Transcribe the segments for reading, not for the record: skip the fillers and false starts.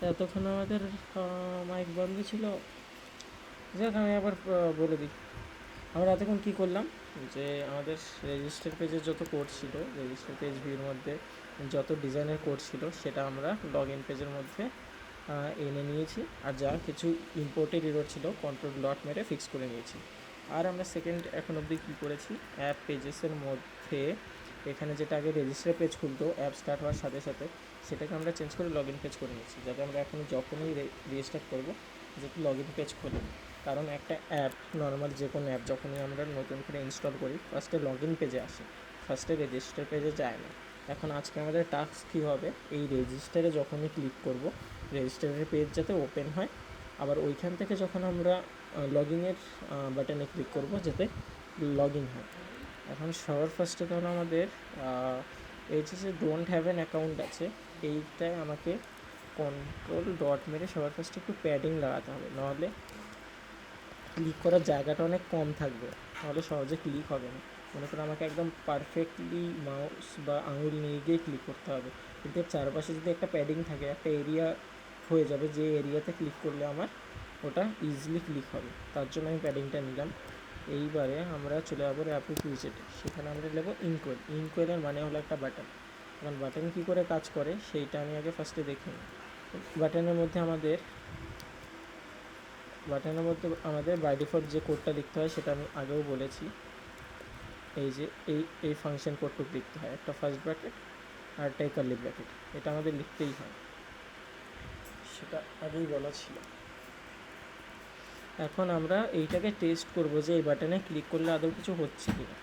এতক্ষণ আমাদের মাইক বন্ধ ছিল। যাক আমি আবার বলে দিই, আমরা এতক্ষণ কী করলাম, যে আমাদের রেজিস্টার পেজের যত কোড ছিল, রেজিস্টার পেজ ভিউর মধ্যে যত ডিজাইনের কোড ছিল, সেটা আমরা লগ ইন পেজের মধ্যে এনে নিয়েছি। আর যা কিছু ইম্পোর্টেড এরর ছিল, কন্ট্রোল ডট মেরে ফিক্স করে নিয়েছি। আর আমরা সেকেন্ড এখন অবধি কী করেছি, অ্যাপ পেজেসের মধ্যে এখানে যেটা আগে রেজিস্টার পেজ খুলতো অ্যাপ স্টার্ট হওয়ার সাথে সাথে, সেটাকে আমরা চেঞ্জ করে লগ ইন পেজ করে নিয়েছি, যাতে আমরা এখন যখনই রেজিস্টার করবো যাতে লগ ইন পেজ খোলে। কারণ একটা অ্যাপ, নর্মাল যে কোনো অ্যাপ যখনই আমরা নতুন করে ইনস্টল করি, ফার্স্টে লগ ইন পেজে আসে, ফার্স্টে রেজিস্টার পেজে যায় না। এখন আজকে আমাদের টাস্ক কী হবে, এই রেজিস্টারে যখনই ক্লিক করব, রেজিস্টারের পেজ যাতে ওপেন হয়, আবার ওইখান থেকে যখন আমরা লগ ইনের বাটনে ক্লিক করব যাতে লগ ইন হয়। এখন সবার ফার্স্টে ধরো আমাদের এই যে ডোন্ট হ্যাভ অ্যান অ্যাকাউন্ট আছে, এইটায় আমাকে কন্ট্রোল ডট মেরে সবার ফার্স্টে একটু প্যাডিং লাগাতে হবে, নাহলে ক্লিক করার জায়গাটা অনেক কম থাকবে, তাহলে সহজে ক্লিক হবে না। মনে করো আমাকে একদম পারফেক্টলি মাউস বা আঙুল নিয়ে গিয়ে ক্লিক করতে হবে, কিন্তু এর চারপাশে যদি একটা প্যাডিং থাকে, একটা এরিয়া হয়ে যাবে, যে এরিয়াতে ক্লিক করলে আমার ওটা ইজিলি ক্লিক হবে। তার জন্য আমি প্যাডিংটা নিলাম। এইবারে আমরা চলে যাবো র্যাপিড উইজেটে, সেখানে আমরা নেবো ইনকোয়েল। ইনকোয়েলের মানে হলো একটা বাটন। এখন বাটন কী করে কাজ করে সেইটা আমি আগে ফার্স্টে দেখে নিই। বাটনের মধ্যে আমাদের বাই ডিফল্ট যে কোডটা লিখতে হয় সেটা আমি আগেও বলেছি, এই যে এই ফাংশন কোডটুকু লিখতে হয়, একটা ফার্স্ট ব্র্যাকেট আর একটা কার্লি ব্র্যাকেট, এটা আমাদের লিখতেই হয়, সেটা আগেই বলা ছিল। এখন আমরা এইটাকে টেস্ট করব যে এই বাটনে ক্লিক করলে আদৌ কিছু হচ্ছে কি না,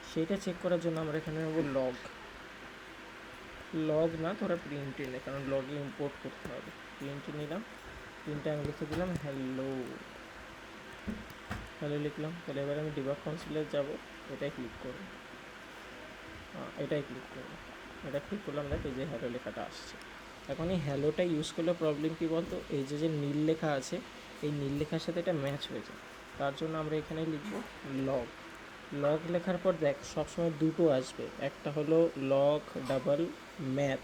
সেইটা চেক করার জন্য আমরা এখানে নেব লগ না, তোরা প্রিন্ট এনে, কারণ লগে ইম্পোর্ট করতে হবে। প্রিন্ট নিলাম, প্রিন্টে আমি লিখে দিলাম হ্যালো লিখলাম। তাহলে এবার আমি ডিবাগ কনসোলে যাব, এটাই ক্লিক করব, এটা ক্লিক করলাম, দেখ এই যে হ্যালো লেখাটা আসছে। এখন এই হ্যালোটা ইউজ করলে প্রবলেম কী বলতো, এই যে নীল লেখা আছে, এই নীল লেখার সাথে এটা ম্যাচ হয়ে যায়। তার জন্য আমরা এখানে লিখব লগ লেখার পর দেখ সবসময় দুটো আসবে, একটা হলো লগ ডাবল ম্যাথ।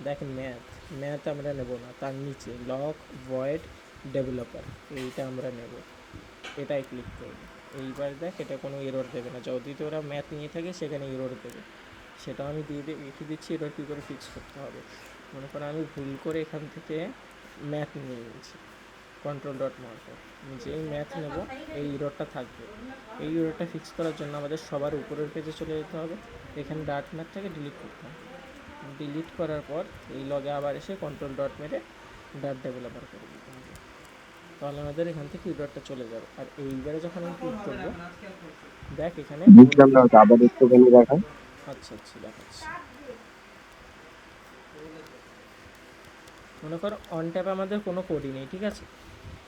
দেখ ম্যাথ আমরা নেব না, তার নিচে লগ ভয়েড ডেভেলপার, এইটা আমরা নেব, এটাই ক্লিক করব। এইবার দেখ এটা কোনো এরর দেবে না, যদি তো ওরা ম্যাথ নিয়ে থাকে সেখানে এরর দেবে, সেটা আমি লিখে দিচ্ছি এরর কী করে ফিক্স করতে হবে। মনে করো আমি ভুল করে এখান থেকে ম্যাথ নিয়ে নিয়েছি, কন্ট্রোল ডট মার্কার, যেই ম্যাথ নেব এই এররটা থাকবে। এই এররটা ফিক্স করার জন্য আমাদের সবার উপরের পেজে চলে যেতে হবে, এখানে ডাট ম্যাথটাকে ডিলিট করতে হবে। ডিলিট করার পর এই লগে আবার এসে কন্ট্রোল ডট মেরে ডাট ডেভেলপার করে দিতে হবে, তাহলে আমাদের এখান থেকে ইউজারটা চলে যাবে। আর এইবারে যখন আমি ক্লিক করবো, দেখ এখানে বুঝলাম না, আবার একটুখানি দেখান। আচ্ছা দেখাচ্ছি। মনে করো অন ট্যাবে আমাদের কোনো কোডই নেই, ঠিক আছে,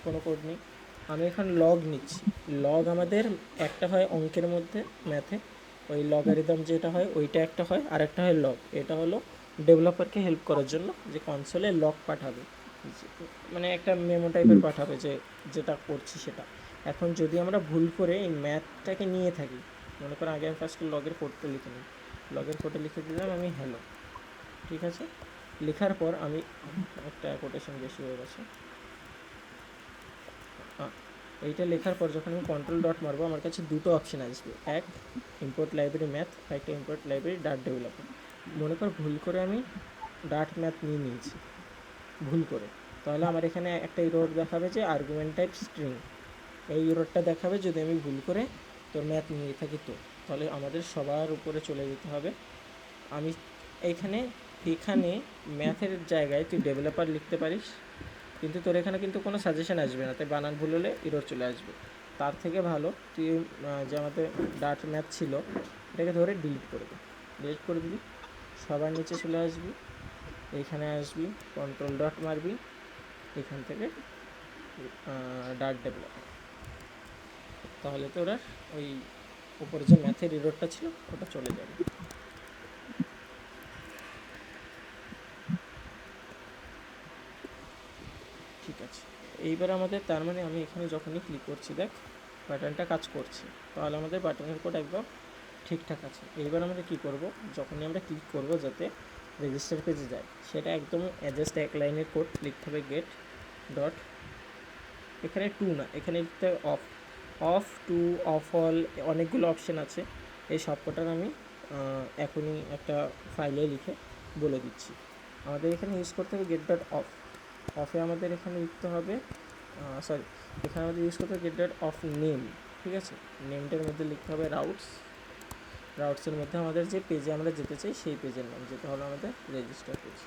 কোনো কোড নেই। আমি এখন লগ নিচ্ছি, লগ আমাদের একটা হয় অঙ্কের মধ্যে, ম্যাথে ওই লগারিদম যেটা হয় ওইটা একটা হয়, আর একটা হয় লগ। এটা হলো ডেভেলপারকে হেল্প করার জন্য, যে কনসোলে লগ পাঠাবে, মানে একটা মেমো টাইপের পাঠাবে যে যেটা করছি সেটা। এখন যদি আমরা ভুল করে এই ম্যাথটাকে নিয়ে থাকি, মনে করো আগে আমি ফার্স্ট লগের কোডটা লিখে নিই, লগের কোডে লিখে দিলাম আমি হ্যালো, ঠিক আছে। লেখার পর আমি একটা কোটেশন বেশি হয়ে গেছে, এইটা লেখার পর যখন আমি কন্ট্রোল ডট মারবো, আমার কাছে দুটো অপশান আসবে, এক ইম্পোর্ট লাইব্রেরি ম্যাথ, আর একটা ইম্পোর্ট লাইব্রেরি ডাট ডেভেলপার। মনে কর ভুল করে আমি ডাট ম্যাথ নিয়ে নিয়েছি, ভুল করে, তাহলে আমার এখানে একটা ইরোর দেখাবে যে আর্গুমেন্ট টাইপ স্ট্রিং, এই ইরোরটা দেখাবে যদি আমি ভুল করে তোর ম্যাথ নিয়ে থাকি। তো তাহলে আমাদের সবার উপরে চলে যেতে হবে। আমি এখানে ম্যাথের জায়গায় তুই ডেভেলপার লিখতে পারিস, কিন্তু তোর এখানে কিন্তু কোনো সাজেশন আসবে না, তাই বানান ভুল হলে ইরর চলে আসবে। তার থেকে ভালো তুই যে আমাদের ডাট ম্যাথ ছিল এটাকে ধরে ডিলিট করে দিবি, সবার নিচে চলে আসবি, এইখানে আসবি, কন্ট্রোল ডট মারবি, এখান থেকে ডাট ডেভেলপার, তাহলে তোরা ওই উপরে যে ম্যাথের ইররটা ছিল ওটা চলে যাবে। ঠিক আছে, এইবার আমাদের তার মানে আমি এখানে যখনই ক্লিক করছি দেখ বাটনটা কাজ করছে, তাহলে আমাদের বাটনের কোড একদম ঠিকঠাক আছে। এইবার আমাদের কী করব, যখনই আমরা ক্লিক করব যাতে রেজিস্টার পেজে যায়, সেটা একদম জাস্ট এক লাইনের কোড লিখতে হবে, গেট ডট, এখানে টু না, এখানে লিখতে হবে of, of two, of all, অনেকগুলো অপশান আছে। এই সবকটার আমি এখনই একটা ফাইলে লিখে বলে দিচ্ছি। আমাদের এখানে ইউজ করতে হবে গেট ডট অফ, অফে আমাদের এখানে লিখতে হবে সরি, এখানে আমাদের ইউজ করতে হবে গেট ডট অফ নেম, ঠিক আছে। নেমটার মধ্যে লিখতে হবে রাউটস, রাউটসের মধ্যে আমাদের যে পেজে আমরা যেতে চাই সেই পেজের নাম, যেটা হলো আমাদের রেজিস্টার পেজ।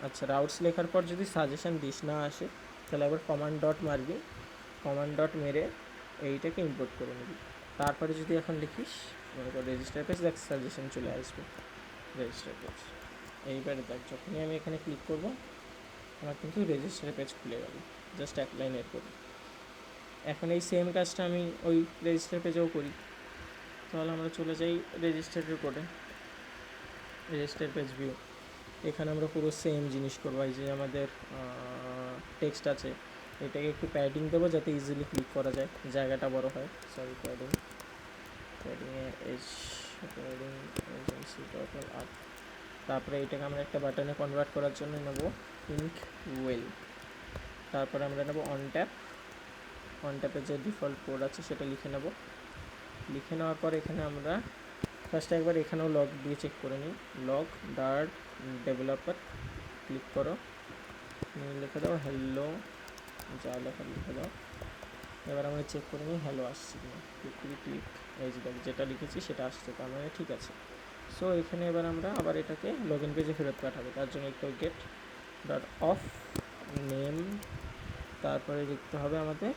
আচ্ছা, রাউটস লেখার পর যদি সাজেশন দিস না আসে, তাহলে আবার কমান্ড ডট মারবি, কমান্ড ডট মেরে এইটাকে ইম্পোর্ট করে নিবি। তারপরে যদি এখন লিখিস মনে কর রেজিস্টার পেজ, দেখ সাজেশন চলে আসবে রেজিস্টার পেজ। এইবারে দেখ যখনই আমি এখানে ক্লিক করব আমার কিন্তু রেজিস্টার পেজ খুলে গেল, জাস্ট এক লাইনের করে। এখন এই সেম কাজটা আমি ওই রেজিস্টার পেজেও করি, তাহলে আমরা চলে যাই রেজিস্টারের কোডে, রেজিস্টার পেজ ভিউ। এখানে আমরা পুরো সেম জিনিস করবো, এই যে আমাদের টেক্সট আছে এটাকে একটু প্যাডিং দেবো যাতে ইজিলি ক্লিক করা যায়, জায়গাটা বড় হয়। সরি, প্যাডিংয়ে প্যাডিং এজেন্সি টোটাল আপ। তারপরে এটাকে আমরা একটা বাটনে কনভার্ট করার জন্য নেব ইঙ্ক ওয়েল। তারপরে আমরা নেব অন ট্যাপ, অন ট্যাপের যে ডিফল্ট কোড আছে সেটা লিখে নেব। লিখে নেওয়ার পর এখানে আমরা ফার্স্টে একবার এখানেও লগ দিয়ে চেক করে নিই, লগ ডার্ট ডেভেলপার, ক্লিক করো, লিখে দাও হ্যালো, যা লেখা লিখে দাও। এবার আমরা চেক করে নিই হ্যালো আসছে কিনা, ক্লিক, এই যে যেটা লিখেছি সেটা আসছে, তার মানে ঠিক আছে। সো এখানে এবার আমরা আবার এটাকে লগ ইন পেজে ফেরত পাঠাবো, তার জন্য একটু গেট ডট অফ নেম, তারপরে লিখতে হবে আমাদের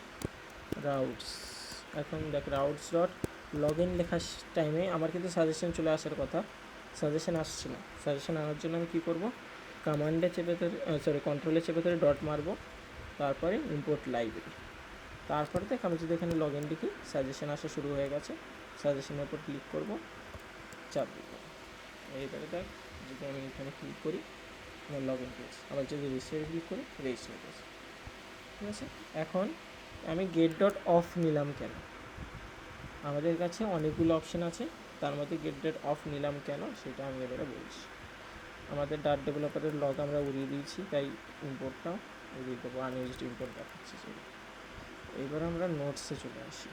রাউটস। এখন দেখ রাউটস ডট লগ ইন লেখার টাইমে আমার কিন্তু সাজেশন চলে আসার কথা, সাজেশন আসছে না। সাজেশন আনার জন্য আমি কী করবো, কমান্ডে চেপে ধরে কন্ট্রোলে চেপে ধরে ডট মারবো, তারপরে ইম্পোর্ট লাইব্রেরি। তারপরে দেখ আমি যদি এখানে লগ ইন লিখি সাজেশন আসা শুরু হয়ে গেছে, সাজেশনের উপর ক্লিক করবো, চাপ দিব। এইবারে দেখ যদি আমি এখানে ক্লিক করি আমার লগ ইন পেজ, আবার যদি রেজিস্টারে ক্লিক করি রেজিস্টার পেজ, ঠিক আছে। এখন আমি গেট ডট অফ নিলাম কেন, আমাদের কাছে অনেকগুলো অপশান আছে, তার মধ্যে গেট ডট অফ নিলাম কেন সেটা আমি এবারে বলছি। আমাদের ডার্ট ডেভেলপারের লগ আমরা উড়িয়ে দিয়েছি, তাই ইম্পোর্টটাও উড়িয়ে দেবো, আনইউজড ইম্পোর্ট দেখাচ্ছি সেটা। এবার আমরা নোটসে চলে আসি,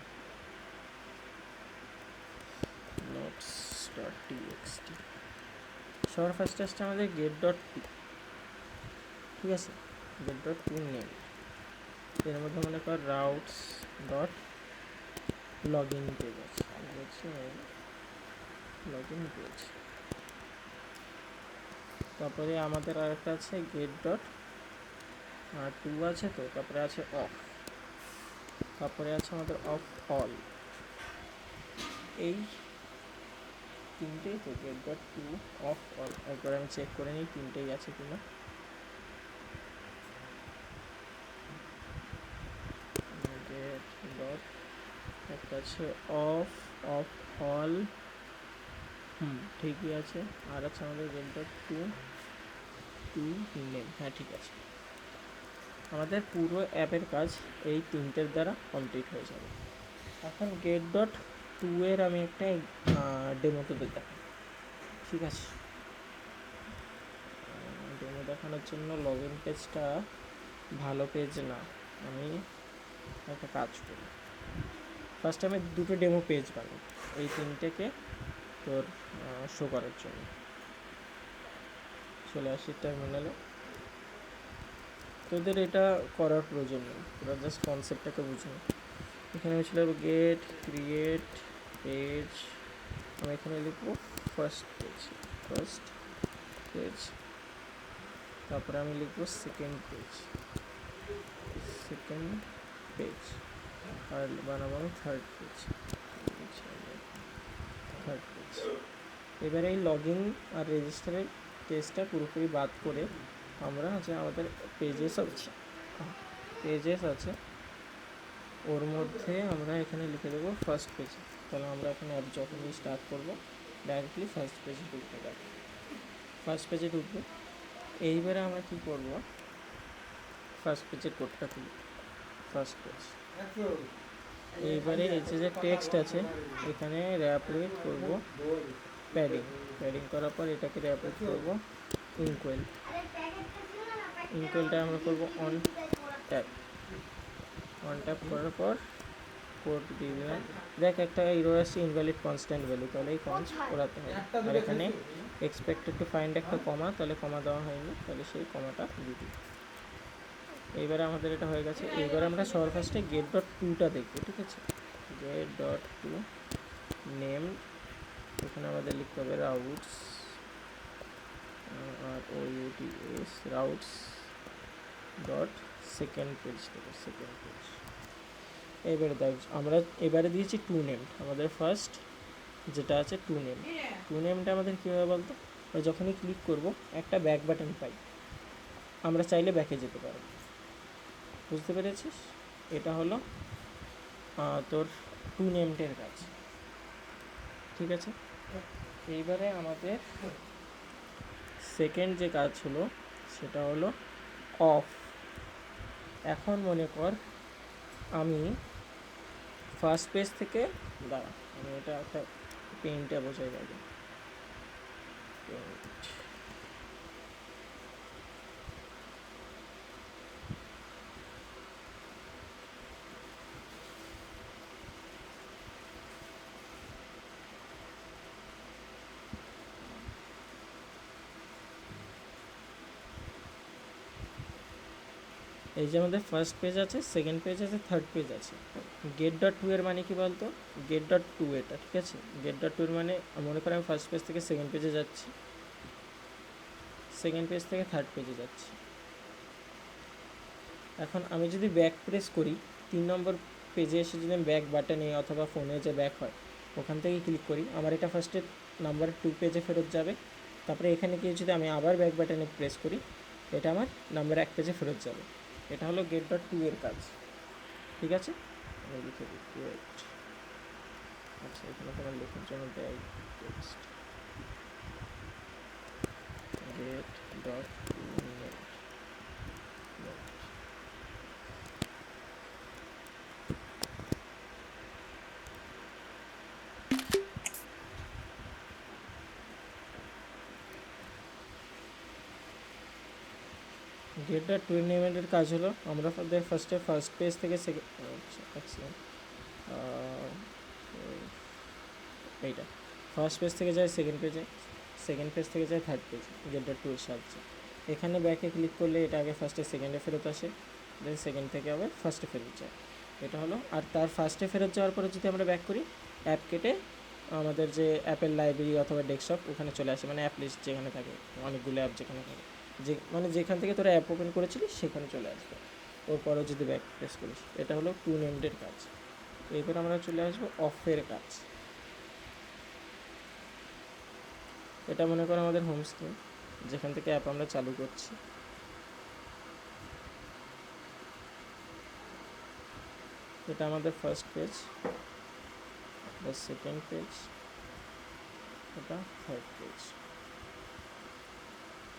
নোটস ডট টিএক্সটি। সবার ফার্স্টে আসছে আমাদের গেট ডট টু, ঠিক আছে, গেট ডট টু নেম। এর মধ্যে মনে কর routes dot log in page আছে, লগ ইন পেজ। তারপরে আমাদের আরেকটা আছে গেট ডট টু আছে, তো তারপরে আছে অফ, তারপরে আছে আমাদের অফ অল, এই তিনটেই তো get dot two of all. একবার আমি চেক করে নিই তিনটেই আছে কিনা। গেট ডট একটা আছে অফ, অফ অল, ঠিকই আছে। আর আছে আমাদের get dot two two name, হ্যাঁ ঠিক আছে। আমাদের পুরো অ্যাপের কাজ এই তিনটের দ্বারা কমপ্লিট হয়ে যাবে। এখন গেট ডট টু এর আমি একটা ডেমো তোদের দেখাই, ঠিক আছে। ডেমো দেখানোর জন্য লগ ইন পেজটা ভালো পেজ না, আমি একটা কাজ করি, ফার্স্ট আমি দুটো ডেমো পেজ বানাই এই তিনটেকে তোর শো করার জন্য। চলে আসি টার্মিনালে, তোদের এটা করার প্রয়োজন নেই, তোরা জাস্ট কনসেপ্টটাকে বুঝে নি। এখানে আমি চলে যাবো গেট ক্রিয়েট পেজ, আমি এখানে লিখবো ফার্স্ট পেজ, ফার্স্ট পেজ, তারপরে আমি লিখবো সেকেন্ড পেজ, সেকেন্ড পেজ, আর বানাবো আমি থার্ড পেজ, থার্ড পেজ। এবারে এই লগ ইন আর রেজিস্টারের পেজটা পুরোপুরি বাদ করে আমরা যে আমাদের পেজেস আছে ওর মধ্যে আমরা এখানে লিখে দেবো ফার্স্ট পেজ। তাহলে আমরা এখানে অ্যাপ যখনই স্টার্ট করবো ডাইরেক্টলি ফার্স্ট পেজে ঢুকতে পারবো, ফার্স্ট পেজে ঢুকবো। এইবারে আমরা কী করবো, ফার্স্ট পেজের কোডটা খুলি, ফার্স্ট পেজ। এইবারে এই যে টেক্সট আছে এখানে র্যাপ করবো প্যাডিং, প্যাডিং করার পর এটাকে র্যাপ করবো ইনকোয়েল। ইনকোয়েলটা আমরা করব অন ট্যাপ। অন ট্যাপ করার পর কোড দিয়ে দিলাম। দেখ একটা এরর আসছে ইনভ্যালিড কনস্ট্যান্ট ভ্যালু, তাহলে এই কনস্ট ওরাতে হবে। আর এখানে এক্সপেক্টেড টু ফাইন্ড একটা কমা, তাহলে কমা দেওয়া হয়নি, তাহলে সেই কমাটা দিয়ে দিই। এইবারে আমাদের এটা হয়ে গেছে। এইবারে আমরা সবার ফার্স্টে গেট ডট টুটা দেখবো, ঠিক আছে। গেট ডট টু নেম, এখানে আমাদের লিখতে হবে রাউটস, আর ও UTS routes dot second page থেকে সেকেন্ড পেজ। এবারে দেখ আমরা এবারে দিয়েছি টু নেম, আমাদের ফার্স্ট যেটা আছে টু নেম। টু নেমটা আমাদের কীভাবে বলতো, যখনই ক্লিক করব একটা ব্যাক বাটন পাই, আমরা চাইলে ব্যাকে যেতে পারব। বুঝতে পেরেছিস? এটা হলো তোর টু নেমটের কাজ, ঠিক আছে। এইবারে আমাদের সেকেন্ড যে কাজ হলো সেটা হলো অফ। এখন মনে কর আমি ফার্স্ট পেজ থেকে, দাঁড়া আমি এটা একটা পেনটা বোঝাই যাবে। এই যে আমাদের ফার্স্ট পেজ আছে, সেকেন্ড পেজ আছে, থার্ড পেজ আছে। গেট ডট টু এর মানে কি বলতো, গেট ডট টু এটা, ঠিক আছে। গেট ডট টু এর মানে মনে করো আমি ফার্স্ট পেজ থেকে সেকেন্ড পেজে যাচ্ছি, সেকেন্ড পেজ থেকে থার্ড পেজে যাচ্ছি। এখন আমি যদি ব্যাক প্রেস করি, 3 নম্বর পেজে এসে যদি আমি ব্যাক বাটনে অথবা ফোনে যে ব্যাক হয় ওখান থেকে ক্লিক করি, আমার এটা ফার্স্টে নাম্বার 2 পেজে ফেরত যাবে। তারপরে এখানে গিয়ে যদি আমি আবার ব্যাক বাটনে প্রেস করি, এটা আমার নাম্বার 1 পেজে ফেরত যাবে। এটা হলো গেট ডট টু এর কাজ, ঠিক আছে। আমি লিখে দিই ওয়েট। আচ্ছা এখানে তোমার লেখার জন্য দেয় text get dot get dot to নেমের কাজ হলো আমরা ফার্স্টে ফার্স্ট পেজ থেকে এইটা ফার্স্ট পেজ থেকে যায় সেকেন্ড পেজে, সেকেন্ড পেজ থেকে যায় third page get dot two এর সাহায্যে। এখানে ব্যাকে ক্লিক করলে এটা আগে ফার্স্টে সেকেন্ডে ফেরত আসে, দেন সেকেন্ড থেকে আবার ফার্স্টে ফেরত যায়, এটা হলো। আর তার ফার্স্টে ফেরত যাওয়ার পরে যদি আমরা ব্যাক করি, অ্যাপ কেটে আমাদের যে অ্যাপের লাইব্রেরি অথবা ডেস্কটপ ওখানে চলে আসে, মানে অ্যাপ লিস্ট যেখানে থাকে, অনেকগুলো অ্যাপ যেখানে থাকে, যে মানে যেখান থেকে তোরা অ্যাপ ওপেন করেছিলিস সেখানে চলে আসবে ওর পরেও যদি ব্যাক প্রেস করিস। এটা হলো টু নেমডের কাজ। এরপর আমরা চলে আসবো অফের কাজ। এটা মনে করো আমাদের হোম স্ক্রিন, যেখান থেকে অ্যাপ আমরা চালু করছি। এটা আমাদের ফার্স্ট পেজ, এটা সেকেন্ড পেজ, এটা থার্ড পেজ,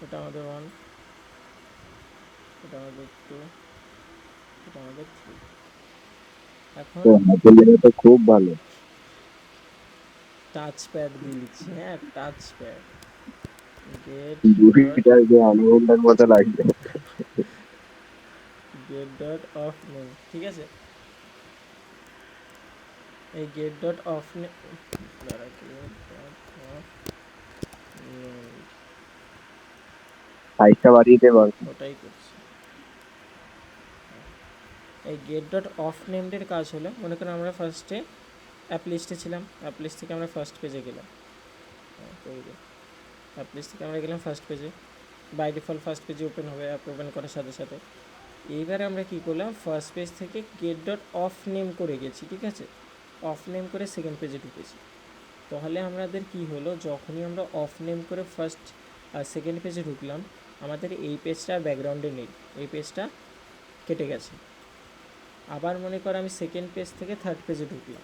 এটা আমাদের 1, এটা আমাদের 2, এটা আমাদের 3। এখন হাতের লেখা তো খুব ভালো। টাচ প্যাড দিয়ে লিখছি, হ্যাঁ টাচ প্যাড। গেট দুইটা যে অ্যানিমেলের মতো লাগছে। গেট ডট অফ নেম, ঠিক আছে। এই গেট ডট অফ নেম, দাঁড়া গেট ডট অফ নেম, সাইজটা বাড়িয়ে দে বল। ওটাই করছি। এই গেট ডট অফ নেমডের কাজ হলো মনে করেন আমরা ফার্স্টে অ্যাপ লিস্টে ছিলাম, অ্যাপ লিস্ট থেকে আমরা ফার্স্ট পেজে গেলাম, অ্যাপ লিস্ট থেকে আমরা গেলাম ফার্স্ট পেজে, বাই ডিফল্ট ফার্স্ট পেজে ওপেন হবে অ্যাপ ওপেন করার সাথে সাথে। এইবারে আমরা কী করলাম, ফার্স্ট পেজ থেকে গেট ডট অফ নেম করে গেছি, ঠিক আছে। অফ নেম করে সেকেন্ড পেজে ঢুকেছি। তাহলে আমাদের কি হলো, যখনই আমরা অফ নেম করে ফার্স্ট আর সেকেন্ড পেজে ঢুকলাম, আমাদের এই পেজটা ব্যাকগ্রাউন্ডে নেই, এই পেজটা কেটে গেছে। আবার মনে কর আমি সেকেন্ড পেজ থেকে থার্ড পেজে ঢুকলাম,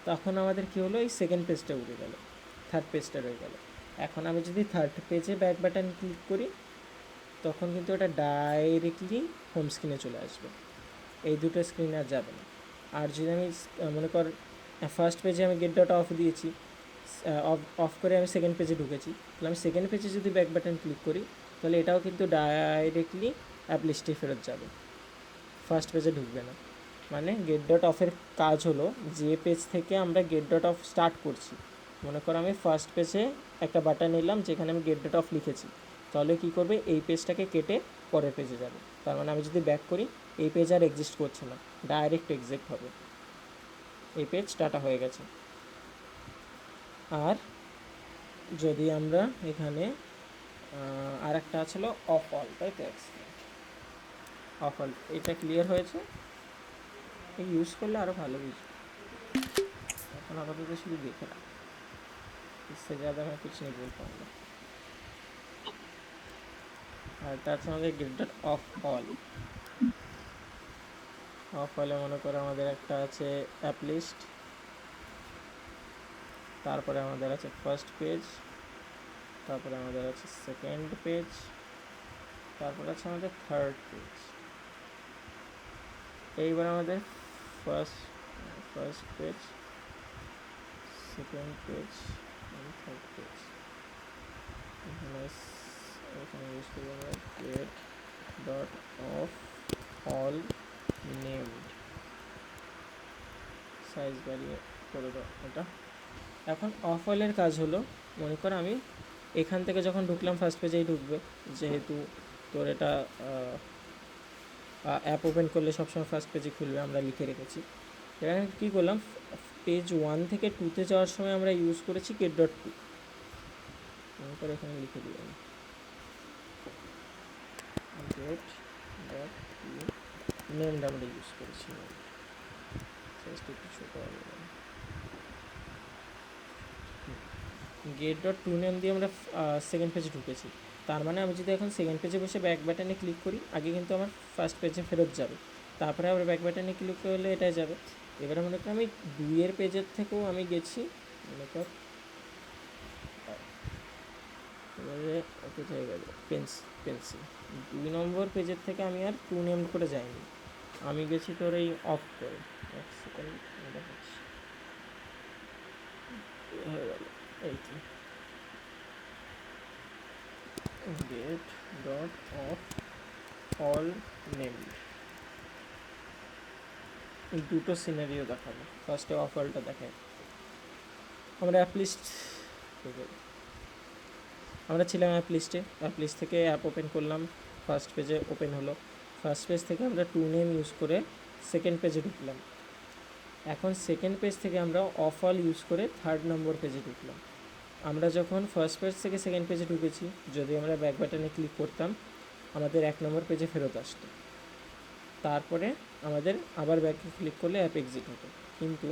তখন আমাদের কী হলো, এই সেকেন্ড পেজটা উঠে গেল, থার্ড পেজটা রয়ে গেল। এখন আমি যদি থার্ড পেজে ব্যাক বাটন ক্লিক করি, তখন কিন্তু ওটা ডাইরেক্টলি হোম স্ক্রিনে চলে আসবে, এই দুটো স্ক্রিনে আর যাবে না। আর যদি আমি মনে কর ফার্স্ট পেজে আমি গেট ডট অফ দিয়েছি, অফ অফ করে আমি সেকেন্ড পেজে ঢুকেছি, তাহলে আমি সেকেন্ড পেজে যদি ব্যাক বাটন ক্লিক করি তাহলে এটাও কিন্তু ডাইরেক্টলি অ্যাপ লিস্টে ফেরত যাবে, ফার্স্ট পেজে ঢুকবে না। মানে গেট ডট অফের কাজ হলো যে পেজ থেকে আমরা গেট ডট অফ স্টার্ট করছি, মনে করো আমি ফার্স্ট পেজে একটা বাটন নিলাম যেখানে আমি গেট ডট অফ লিখেছি, তাহলে কী করবে এই পেজটাকে কেটে পরের পেজে যাবে। তার মানে আমি যদি ব্যাক করি এই পেজ আর এক্সিস্ট করছে না, ডাইরেক্ট এক্সিট হবে, এই পেজ স্টার্ট হয়ে গেছে। আর যদি আমরা এখানে আর একটা ছিল অফ অল, তাই তো অফ অল, এটা ক্লিয়ার হয়েছে, এই ইউজ করলে আরও ভালো বুঝবে। এখন আপাতত শুধু দেখে রাখ, इससे ज़्यादा मैं कुछ नहीं बोल पाऊँगा। আর তার সঙ্গে get dot of all, of অলে মনে করো আমাদের একটা আছে অ্যাপ লিস্ট, তারপরে আমাদের আছে ফার্স্ট পেজ, তারপরে আমাদের আছে সেকেন্ড পেজ, তারপরে আছে আমাদের থার্ড পেজ। এইবার আমাদের first page, second page, third page, এখানে ইউজ করবো আমরা get dot of all named, size বাড়িয়ে করে দাও এটা। এখন অফ অলের কাজ হলো, মনে করো আমি এখান থেকে যখন ঢুকলাম ফার্স্ট পেজেই ঢুকবে, যেহেতু তোর এটা অ্যাপ ওপেন করলে সবসময় ফার্স্ট পেজে খুলবে, আমরা লিখে রেখেছি। এখানে কী করলাম, পেজ 1 থেকে 2-তে যাওয়ার সময় আমরা ইউজ করেছি গেট ডট টু, মনে করে এখানে লিখে দিলাম গেট ডট টু, নেমড আমরা ইউজ করেছি, জাস্ট একটু ছোটো হবে। গেট ডট টু নেম দিয়ে আমরা সেকেন্ড পেজে ঢুকেছি, তার মানে আমি যদি এখন সেকেন্ড পেজে বসে ব্যাক বাটনে ক্লিক করি আগে কিন্তু আমার ফার্স্ট পেজে ফেরত যাবে, তারপরে আবার ব্যাক বাটনে ক্লিক করলে এটাই যাবে। এবারে মনে করি আমি 2-এর পেজের থেকেও আমি গেছি, মনে কর এবারে কোথায় গেল পেন্সিল, 2 নম্বর পেজের থেকে আমি আর টু নেম করে যাইনি, আমি গেছি তোর এই অফ করে, এক সেকেন্ড দেখাচ্ছি, হয়ে গেল এই তো get dot of all named. এই দুটো সিনারিও দেখাবো, ফার্স্টে অফ অলটা দেখাই। আমরা অ্যাপ লিস্ট, আমরা ছিলাম অ্যাপ লিস্টে, অ্যাপ লিস্ট থেকে অ্যাপ ওপেন করলাম, ফার্স্ট পেজে ওপেন হলো, ফার্স্ট পেজ থেকে আমরা টু নেম ইউজ করে সেকেন্ড পেজে ঢুকলাম। এখন সেকেন্ড পেজ থেকে আমরা অফ অল ইউজ করে থার্ড নম্বর পেজে ঢুকলাম। আমরা যখন ফার্স্ট পেজ থেকে সেকেন্ড পেজে ঢুকেছি, যদি আমরা ব্যাক বাটনে ক্লিক করতাম আমাদের 1 নম্বর পেজে ফেরত আসতো, তারপরে আমাদের আবার ব্যাকে ক্লিক করলে অ্যাপ এক্সিট হতো। কিন্তু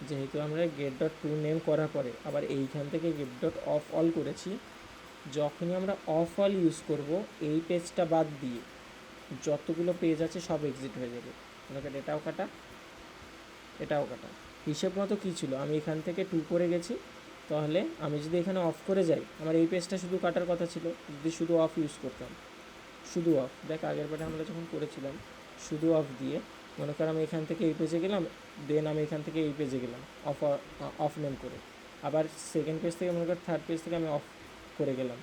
যেহেতু আমরা গেট ডট টু নেম করার পরে আবার এইখান থেকে গেট ডট অফ অল করেছি, যখনই আমরা অফ অল ইউজ করব এই পেজটা বাদ দিয়ে যতগুলো পেজ আছে সব এক্সিট হয়ে যাবে। মনে করেন এটাও কাটা, এটাও কাটা, হিসেব মতো কী ছিল, আমি এখান থেকে 2 করে গেছি, তাহলে আমি যদি এখানে অফ করে যাই আমার এই পেজটা শুধু কাটার কথা ছিল, যদি শুধু অফ ইউজ করতাম, শুধু অফ, দেখ আগের বারে আমরা যখন করেছিলাম শুধু অফ দিয়ে, মনে করো আমি এখান থেকে এই পেজে গেলাম, দেন আমি এখান থেকে এই পেজে গেলাম অফ নেম করে, আবার সেকেন্ড পেজ থেকে মনে করো থার্ড পেজ থেকে আমি অফ করে গেলাম,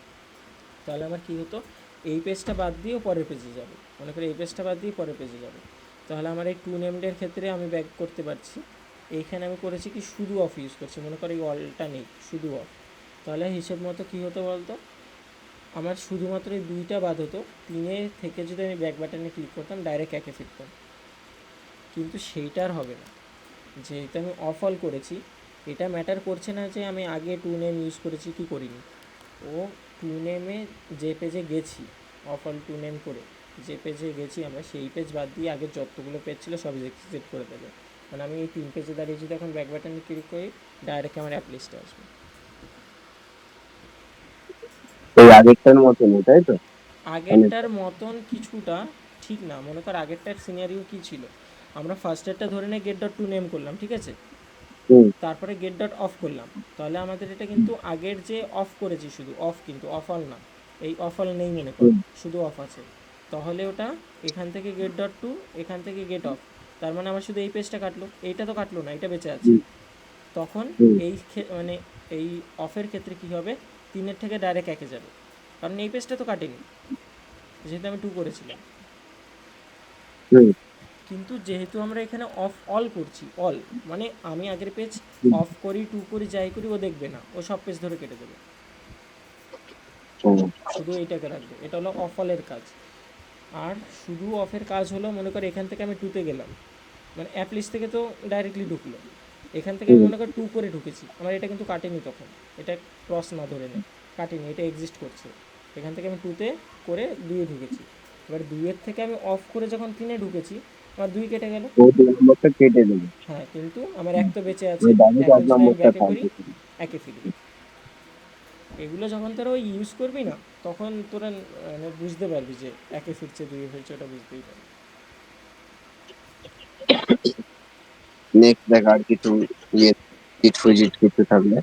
তাহলে আমার কী হতো, এই পেজটা বাদ দিয়েও পরের পেজে যাবে, মনে করি এই পেজটা বাদ দিয়ে পরের পেজে যাবে। তাহলে আমার এই টু নেমডের ক্ষেত্রে আমি ব্যাক করতে পারছি, এইখানে আমি করেছি কি শুধু অফ ইউজ করছি, মনে করি এই অলটা নেই শুধু অফ, তাহলে হিসেব মতো কী হতো বলতো, আমার শুধুমাত্র এই 2টা বাদ হতো, 3 থেকে যদি আমি ব্যাক বাটনে ক্লিক করতাম ডাইরেক্ট একে ফিরতাম, কিন্তু সেইটা আর হবে না, যেহেতু আমি অফ অল করেছি। এটা ম্যাটার করছে না যে আমি আগে টু নেম ইউজ করেছি কি করিনি, ও টু নেমে যে পেজে গেছি অফ অল টু নেম করে যে পেজে গেছি আমরা, সেই পেজ বাদ দিয়ে আগে যতগুলো পেজ ছিল সব এক্সিট করে দেবে। মানে আমি এই 3 পেজে দাঁড়িয়ে যদি এখন ব্যাক বাটনে ক্লিক করি ডাইরেক্ট আমার অ্যাপ লিস্টে আসবে। ওই আগেরটার মতনই, তাই তো? আগেরটার মতন কিছুটা, ঠিক না, মনে কর আগেরটার সিনারিও কী ছিল, আমরা ফার্স্টেরটা ধরে নিয়ে গেট ডট টু নেম করলাম, ঠিক আছে, হুম, তারপরে গেট ডট অফ করলাম, তাহলে আমাদের এটা কিন্তু আগের যে অফ করেছি শুধু অফ, কিন্তু অফ অল না, এই অফ অল নেই মনে কর, হুম, শুধু অফ আছে, তাহলে ওটা এখান থেকে গেট ডট টু, এখান থেকে গেট অফ, তার মানে আমার শুধু এই পেজটা কাটলো, এইটা তো কাটলো না, এটা বেঁচে আছে। হুম, তখন হুম, এই মানে এই অফের ক্ষেত্রে কি হবে, 3-এর থেকে ডাইরেক্ট 1-এ যাবে, কারণ এই পেজটা তো কাটেনি, যেহেতু আমি 2 করেছিলাম। হুম কিন্তু যেহেতু আমরা এখানে অফ অল করছি, অল মানে আমি আগের পেজ হুম অফ করি, 2 করি, যাই করি, ও দেখবে না, ও সব পেজ ধরে কেটে দেবে, হুম শুধু এইটাকে রাখবে। এটা হলো অফ অলের কাজ। আর শুধু অফের কাজ হলো, মনে কর এখান থেকে আমি 2-তে গেলাম, মানে অ্যাপ লিস্ট থেকে তো ডাইরেক্টলি ঢুকলো, এখান থেকে আমি হুম মনে কর 2 করে ঢুকেছি, আমার এটা কিন্তু কাটেনি তখন, এটা ক্রস না ধরে নেই, কাটেনি, এটা এক্সিস্ট করছে। এখান থেকে আমি 2-তে করে 2-এ ঢুকেছি, এবার 2-এর থেকে আমি অফ করে যখন 3-এ ঢুকেছি, আমার 2 কেটে গেল। ও 2 নম্বরটা কেটে দেবে। হ্যাঁ, কিন্তু আমার এক হুম, তো বেঁচে আছে, ওই ডাইরেক্ট এখন এক যদি আমি নম্বরটা ব্যাকে করি, কাটবে শুধু। 1-এ ফিরবে। এগুলো যখন তোরা ওই ইউজ করবি না, তখন তোরা মানে বুঝতে পারবি যে 1-এ ফিরছে, 2-এ ফিরছে, ওটা বুঝতেই পারবি। নেক্সট দেখ আর কিছু ইয়ে চিট ফিজিট কিছু থাকলে।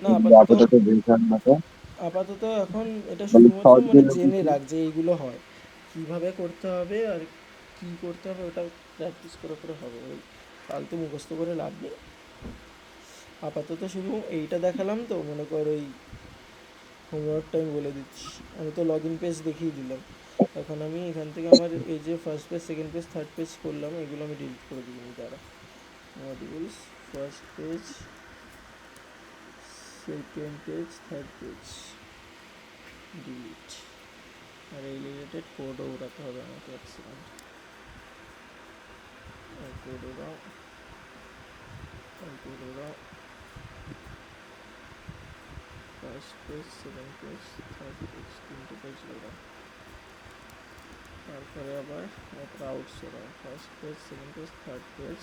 না, এগুলো আপাতত, আপাতত ভেরিফাই মতো আপাতত এখন এটা মানে শুধুমাত্র শর্ট মানে গুলো জেনে কিছু। রাখ যে এইগুলো হয়, কিভাবে করতে হবে আর কি করতে হবে, ওটা প্র্যাকটিস করে করে হবে, ওই ফালতু মুখস্থ করে লাভ নেই। আপাতত শুধু এইটা দেখালাম, তো মনে কর ওই হোমওয়ার্কটা আমি বলে দিচ্ছি, আমি তো লগ ইন পেজ দেখিয়ে দিলাম। এখন আমি এখান থেকে আমার এই যে first page, second page, third page করলাম, এগুলো আমি ডিলিট করে দিই দ্বারা। Modules, first page, second page, third page, delete. আর এই রিলেটেড কোডও উড়াতে হবে আমাকে, এক সেকেন্ড, কোড উড়াও, কোড উড়াও, first page, second page, third page, 3টে পেজ উড়াও। তারপরে আবার রাউটস ওড়াও, first page, second page, third page,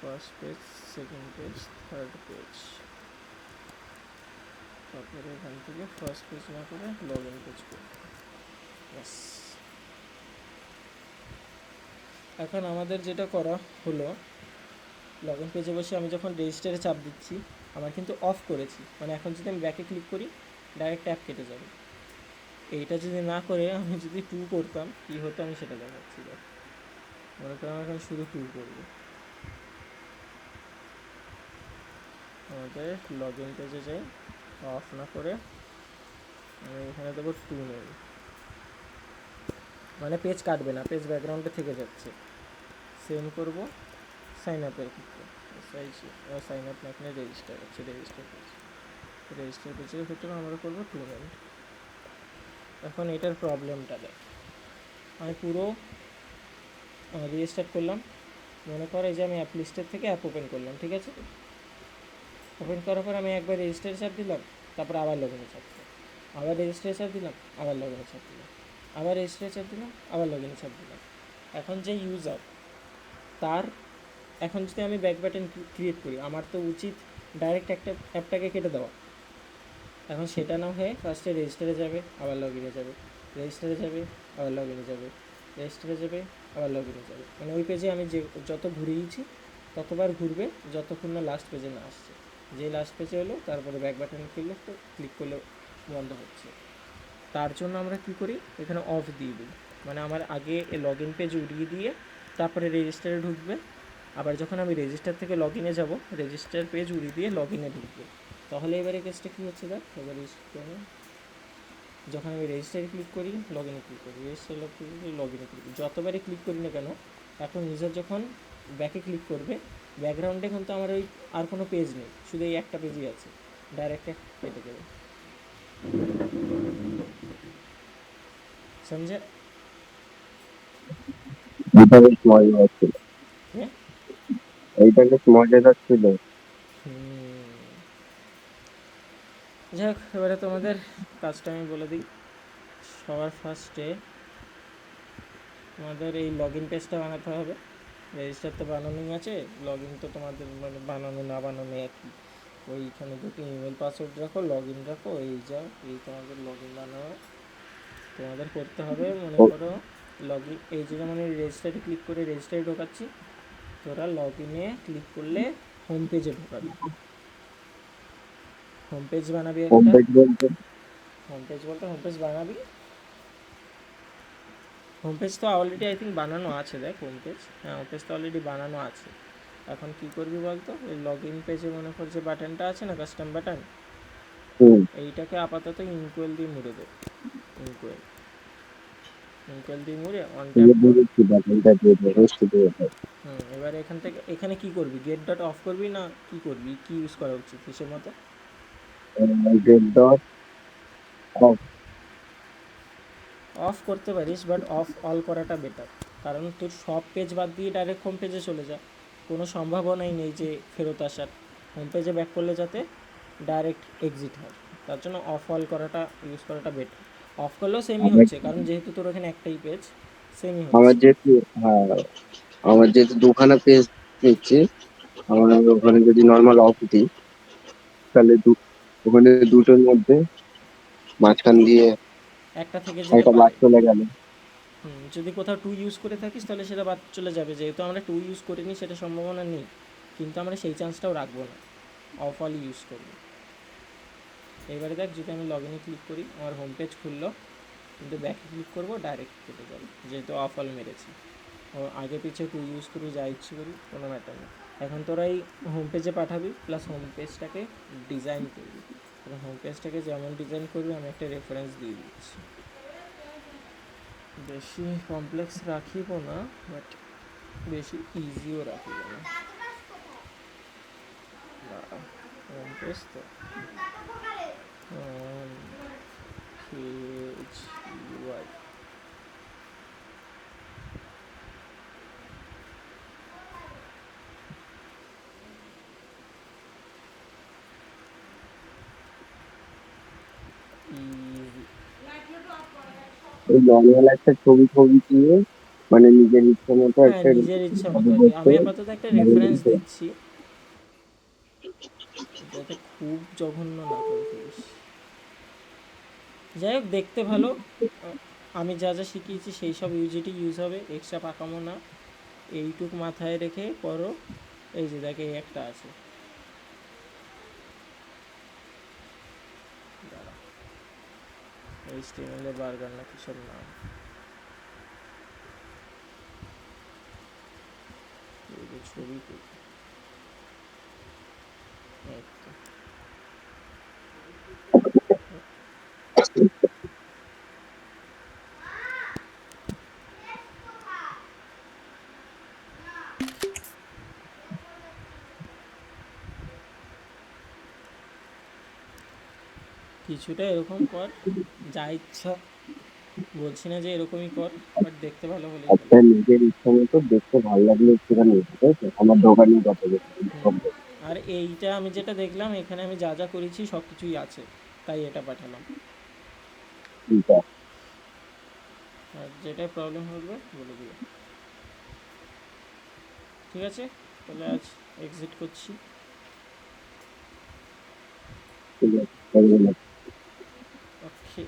first page, second page, third page. তারপরে এখান থেকে ফার্স্ট পেজ না করে লগ ইন পেজ করব। ব্যাস। এখন আমাদের যেটা করা হলো, লগ ইন পেজে বসে আমি যখন রেজিস্টারে চাপ দিচ্ছি, আমার কিন্তু অফ করেছি, মানে এখন যদি আমি ব্যাকে ক্লিক করি, ডাইরেক্ট ট্যাপ কেটে যাবে। এইটা যদি না করে আমি যদি 2 করতাম, কী হতো আমি সেটা দেখাচ্ছি। দেখ, মনে করি আমি এখন শুধু 2 করবো, আমাদের লগ ইন পেজে যাই, অফ না করে আমি এখানে দেবো 2 নেই, মানে পেজ কাটবে না, পেজ ব্যাকগ্রাউন্ডে থেকে যাচ্ছে। সেম করবো, সাইন আপে ক্লিক করবো, সাইন আপ না এখানে রেজিস্টার হচ্ছে, রেজিস্টার পেজ, রেজিস্টার পেজের ভিতরে আমরা করবো 2 নেম। এখন এটার প্রবলেমটা দেখ, আমি পুরো রিস্টার্ট করলাম, মনে করো এই যে আমি অ্যাপ লিস্টের থেকে অ্যাপ ওপেন করলাম, ঠিক আছে, ওপেন করার পর আমি একবার রেজিস্টারে চাপ দিলাম, তারপর আবার লগ ইনে চাপ দিলাম, আবার রেজিস্টারে চাপ দিলাম, আবার লগ ইনে চাপ দিলাম, আবার রেজিস্টারে চাপ দিলাম, আবার লগ ইনে চাপ দিলাম। এখন যে ইউজার, তার এখন যদি আমি ব্যাক বাটন ক্রিয়েট করি, আমার তো উচিত ডাইরেক্ট একটা অ্যাপটাকে কেটে দেওয়া। এখন সেটা না হয়ে ফার্স্টে রেজিস্টারে যাবে, আবার লগ ইনে যাবে, রেজিস্টারে যাবে, আবার লগ ইনে যাবে, রেজিস্টারে যাবে, আবার লগ ইনে যাবে, মানে ওই পেজে আমি যে যত ঘুরিয়েছি ততবার ঘুরবে, যতক্ষণ না লাস্ট পেজে না আসছে। যে লাস্ট পেজে হলো, তারপরে ব্যাক বাটন ক্লিক করলে বন্ধ হচ্ছে। তার জন্য আমরা কী করি, এখানে অফ দিয়ে দিই, মানে আমার আগে লগ ইন পেজ উড়িয়ে দিয়ে তারপরে রেজিস্টারে ঢুকবে, আবার যখন আমি রেজিস্টার থেকে লগ ইনে যাবো, রেজিস্টার পেজ উড়িয়ে দিয়ে লগ ইনে ঢুকবে। তাহলে এবারে কেসটা কী হচ্ছে, দেখ এবার যখন আমি রেজিস্টারে ক্লিক করি, লগ ইনে ক্লিক করি, রেজিস্টার লগ ক্লিক করি, লগ ইনে ক্লিক করি, যতবারই ক্লিক করি না কেন, এখন ইউজার যখন ব্যাকে ক্লিক করবে, ব্যাকগ্রাউন্ডে কিন্তু আমার ওই আর কোনো পেজ নেই, শুধু এই একটা পেজই আছে, ডাইরেক্ট কেটে দেবে। সমঝে? এটা বেশ মজাদার ছিল। হ্যাঁ। এইটা বেশ মজাদার ছিল। যাই হোক, এবারে তোমাদের কাজটা আমি বলে দিই। সবার ফার্স্টে তোমাদের এই লগ ইন পেজটা বানাতে হবে, রেজিস্টার তো বানানোই আছে, লগ ইন তো তোমাদের মানে বানানো না বানানো একই, ওইখানে দুটো ইমেল পাসওয়ার্ড রাখো, লগ ইন রাখো, এই যা, এই তোমাদের লগ ইন বানানো তোমাদের করতে হবে। মনে ও করো লগ ইন, এই যে যেমন রেজিস্টারে ক্লিক করে রেজিস্টারে ঢোকাচ্ছি, তোরা লগ ইনে ক্লিক করলে হোম পেজে ঢোকাবি, হোম পেজ বানাবি হোম একটা, পেজ বলতে হোম পেজ বলতে হোম পেজ বানাবি, হোম পেজ তো অলরেডি আই থিঙ্ক বানানো আছে, দেখ হোম পেজ, হ্যাঁ হোম পেজ তো অলরেডি বানানো আছে। এখন কি করবি বলতো, ওই লগ ইন পেজে মনে কর যে বাটনটা আছে না, কাস্টম বাটন, হুম, এইটাকে আপাতত ইনকোয়েল দিয়ে মুড়ে দে। ইনকোয়েল ইনকোয়েল দিয়ে মুড়ে অন ট্যাপ দিয়ে কর। দিচ্ছি বাটনটা দিয়ে দেবো স্টুডিও। এবার এখান থেকে এখানে কি করবি, গেট ডট অফ করবি না কি করবি, কি ইউজ করা উচিত হিসেব মতো? Gate dot of. অফ করতে পারিস, বাট অফ অল করাটা বেটার। কারণ তোর সব পেজ বাদ দিয়ে ডাইরেক্ট হোম পেজে চলে যা, কোনো সম্ভাবনাই নেই যে ফেরত আসার। হোম পেজে ব্যাক করলে যাতে ডাইরেক্ট এক্সিট হয়, তার জন্য অফ অল করাটা ইউজ করাটা বেটার। অফ করলেও সেমই আমার হচ্ছে, কারণ যেহেতু তোর ওখানে একটাই পেজ, সেমই আমার হচ্ছে। যেহেতু হ্যাঁ, আমার যেহেতু দুখানা পেজ নিচ্ছি, আমার ওখানে যদি নর্মাল অফ দিই, তাহলে ওখানে দুটোর মধ্যে মাঝখান দিয়ে একটা থেকে যেতে একটা বাদ পারে। চলে গেল। যদি কোথাও টু ইউজ করে থাকিস তাহলে সেটা বাদ চলে যাবে, যেহেতু আমরা টু ইউজ করিনি সেটা সম্ভাবনা নেই, কিন্তু আমরা সেই চান্সটাও রাখবো না, অফ অল ইউজ করবো। এইবারে দেখ, যদি আমি লগ ইনে ক্লিক করি আমার হোম পেজ খুললো, কিন্তু ব্যাকে ক্লিক করবো ডাইরেক্ট কেটে যাবে, যেহেতু অফ অল মেরেছি। ও আগে পিছিয়ে টু ইউজ করি, যা ইচ্ছে করি, কোনো ম্যাটার না। এখন তোরা এই হোম পেজে পাঠাবি, প্লাস হোম পেজটাকে ডিজাইন করবি। হোম পেজটাকে যেমন ডিজাইন করবি আমি একটা রেফারেন্স দিয়ে দিচ্ছি, বেশি কমপ্লেক্স রাখিব না, বাট বেশি ইজিও রাখিব না। হোম পেজ তো পেজ ইউআই, ইজি। ওই নর্মাল একটা ছবি ছবি দিয়ে, মানে নিজের ইচ্ছে মতো হ্যাঁ, একটা নিজের ইচ্ছা মতো আর কি। করতে আমি আপাতত একটা রেফারেন্স দিচ্ছি, যাতে খুব জঘন্য না করে ফেলিস। যাই হোক, দেখতে ভালো। আমি যা যা শিখিয়েছি সেই সব ইউজিটি ইউজ হবে, এক্সট্রা পাকামো না। এইটুক মাথায় রেখে করো। এই যে দেখ, এই একটা আছে, দাঁড়া, এইচটিএমএল বার্গার না কিসব নাম, এই যে ছবি কই, এই তো। কিছুটা এরকম কর, যা ইচ্ছা, বলছি না যে এরকমই কর, বাট দেখতে ভালো হলেই হলো। একটা নিজের ইচ্ছে মতো দেখতে ভালো লাগলে একটুখানি, তাই তো? আমার দোকানের কথা হুম। বলছি। আর এইটা আমি যেটা দেখলাম, এখানে আমি যা যা করেছি সব কিছুই আছে, তাই এটা পাঠালাম। ঠিক আছে। আর যেটাই প্রবলেম হবে বলে দিও। ঠিক আছে, তাহলে আজ এক্সিট করছি। ঠিক আছে। ওকে।